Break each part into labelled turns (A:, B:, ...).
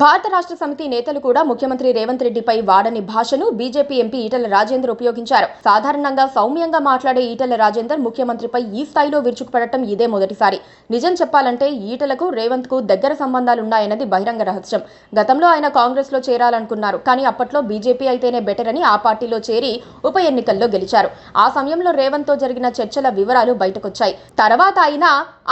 A: భారత రాష్ట్ర సమితి నేతలు కూడా ముఖ్యమంత్రి రేవంత్ రెడ్డిపై వాడని భాషను బీజేపీ ఎంపీ ఈటెల రాజేందర్ ఉపయోగించారు. సాధారణంగా సౌమ్యంగా మాట్లాడే ఈటెల రాజేందర్ ముఖ్యమంత్రిపై ఈ స్థాయిలో విరుచుకుపడటం ఇదే మొదటిసారి. నిజం చెప్పాలంటే ఈటెలకు రేవంత్ కు దగ్గర సంబంధాలున్నాయన్నది బహిరంగ రహస్యం. గతంలో ఆయన కాంగ్రెస్ లో చేరాలనుకున్నారు. కానీ అప్పట్లో బీజేపీ అయితేనే బెటర్ అని ఆ పార్టీలో చేరి ఉప ఎన్నికల్లో గెలిచారు. ఆ సమయంలో రేవంత్ తో జరిగిన చర్చల వివరాలు బయటకొచ్చాయి. తర్వాత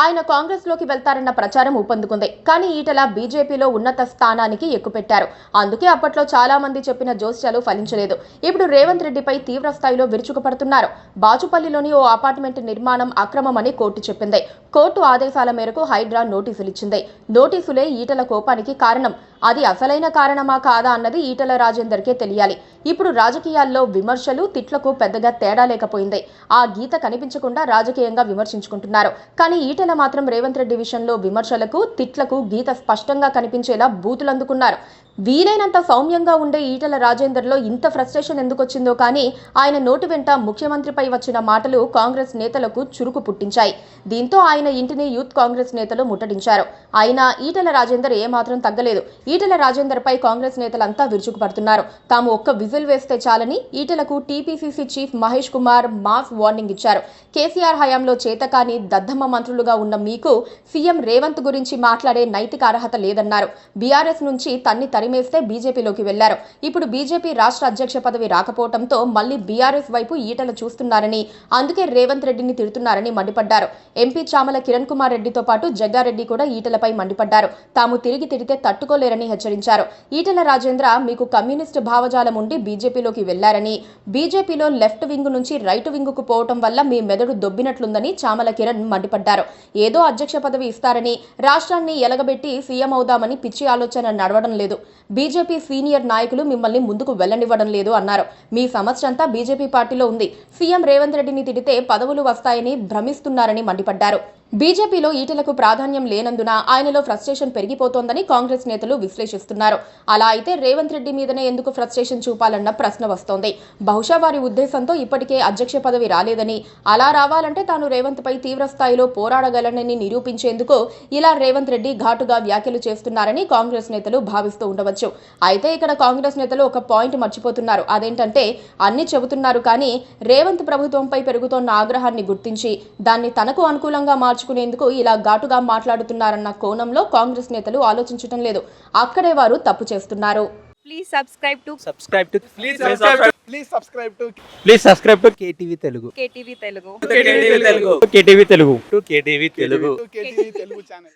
A: ఆయన కాంగ్రెస్ లోకి వెళ్తారన్న ప్రచారం ఊపందుకుంది. కానీ ఈటెల బీజేపీలో ఉన్నత స్థానానికి ఎక్కుపెట్టారు. అందుకే అప్పట్లో చాలా మంది చెప్పిన జోస్యాలు ఫలించలేదు. ఇప్పుడు రేవంత్ రెడ్డిపై తీవ్ర స్థాయిలో విరుచుకుపడుతున్నారు. బాచుపల్లిలోని ఓ అపార్ట్మెంట్ నిర్మాణం అక్రమమని కోర్టు చెప్పింది. కోర్టు ఆదేశాల మేరకు హైడ్రా నోటీసులిచ్చింది. నోటీసులే ఈటెల కోపానికి కారణం. అది అసలైన కారణమా కాదా అన్నది ఈటెల రాజేందర్కే తెలియాలి. ఇప్పుడు రాజకీయాల్లో విమర్శలు తిట్లకు పెద్దగా తేడా లేకపోయింది. ఆ గీత కనిపించకుండా రాజకీయంగా విమర్శించుకుంటున్నారు. కానీ ఈటెల మాత్రం రేవంత్ రెడ్డి విషయంలో విమర్శలకు తిట్లకు గీత స్పష్టంగా కనిపించేలా బూతులందుకున్నారు. వీలైనంత సౌమ్యంగా ఉండే ఈటెల రాజేందర్లో ఇంత ఫ్రస్ట్రేషన్ ఎందుకొచ్చిందో కానీ ఆయన నోటి వెంట ముఖ్యమంత్రిపై వచ్చిన మాటలు కాంగ్రెస్ నేతలకు చురుకు పుట్టించాయి. దీంతో ఆయన ఇంటిని యూత్ కాంగ్రెస్ నేతలు ముట్టడించారు. అయినా ఈటెల రాజేందర్ ఏమాత్రం తగ్గలేదు. ఈటెల రాజేందర్ పై కాంగ్రెస్ నేతలంతా విరుచుకుపడుతున్నారు. తాము ఒక్క విజిల్ వేస్తే చాలని ఈటెలకు TPCC chief Mahesh Kumar mass warning ఇచ్చారు. కేసీఆర్ హయాంలో చేతకాని దద్దమ్మ మంత్రులుగా ఉన్న మీకు సీఎం రేవంత్ గురించి మాట్లాడే నైతిక అర్హత లేదన్నారు. బీఆర్ఎస్ నుంచి తన్ని తరిమేస్తే బీజేపీలోకి వెళ్లారు. ఇప్పుడు బీజేపీ రాష్ట్ర అధ్యక్ష పదవి రాకపోవడంతో మళ్లీ బీఆర్ఎస్ వైపు ఈటెల చూస్తున్నారని, అందుకే రేవంత్ రెడ్డిని తిడుతున్నారని మండిపడ్డారు. ఎంపీ చామల కిరణ్ కుమార్ రెడ్డితో పాటు జగ్గారెడ్డి కూడా ఈటెలపై మండిపడ్డారు. తాము తిరిగి తిడితే తట్టుకోలేరని హెచ్చరించారు. ఈటెల రాజేంద్ర మీకు కమ్యూనిస్టు భావజాలం ఉండి బీజేపీలోకి వెళ్లారని, బీజేపీలో లెఫ్ట్ వింగ్ నుంచి రైట్ వింగ్ కు పోవటం వల్ల మీ మెదడు దొబ్బినట్లుందని చామల కిరణ్ మండిపడ్డారు. ఏదో అధ్యక్ష పదవి ఇస్తారని, రాష్ట్రాన్ని ఎలగబెట్టి సీఎం అవుదామని పిచ్చి ఆలోచన నడవడం లేదు. బీజేపీ సీనియర్ నాయకులు మిమ్మల్ని ముందుకు వెళ్లనివ్వడం లేదు అన్నారు. మీ సమస్యంతా బీజేపీ పార్టీలో ఉంది. సీఎం రేవంత్ రెడ్డిని తిడితే పదవులు వస్తాయని భ్రమిస్తున్నారని మండిపడ్డారు. బీజేపీలో ఈటెలకు ప్రాధాన్యం లేనందున ఆయనలో ఫ్రస్ట్రేషన్ పెరిగిపోతోందని కాంగ్రెస్ నేతలు విశ్లేషిస్తున్నారు. అలా అయితే రేవంత్ రెడ్డి మీదనే ఎందుకు ఫ్రస్ట్రేషన్ చూపాలన్న ప్రశ్న వస్తోంది. బహుశా వారి ఉద్దేశంతో ఇప్పటికే అధ్యక్ష పదవి రాలేదని, అలా రావాలంటే తాను రేవంత్ పై తీవ్ర స్థాయిలో పోరాడగలనని నిరూపించేందుకు ఇలా రేవంత్ రెడ్డి ఘాటుగా వ్యాఖ్యలు చేస్తున్నారని కాంగ్రెస్ నేతలు భావిస్తూ ఉండవచ్చు. అయితే ఇక్కడ కాంగ్రెస్ నేతలు ఒక పాయింట్ మర్చిపోతున్నారు. అదేంటంటే అన్ని చెబుతున్నారు కానీ రేవంత్ ప్రభుత్వంపై పెరుగుతోన్న ఆగ్రహాన్ని గుర్తించి దాన్ని తనకు అనుకూలంగా మార్చుకునేందుకు ఇలా ఘాటుగా మాట్లాడుతున్నారన్న కోణంలో కాంగ్రెస్ నేతలు ఆలోచించడం లేదు. అక్కడే వారు తప్పు చేస్తున్నారు.
B: Please subscribe to
C: KTV Telugu.
B: KTV Telugu.
C: KTV Telugu.
D: KTV Telugu channel.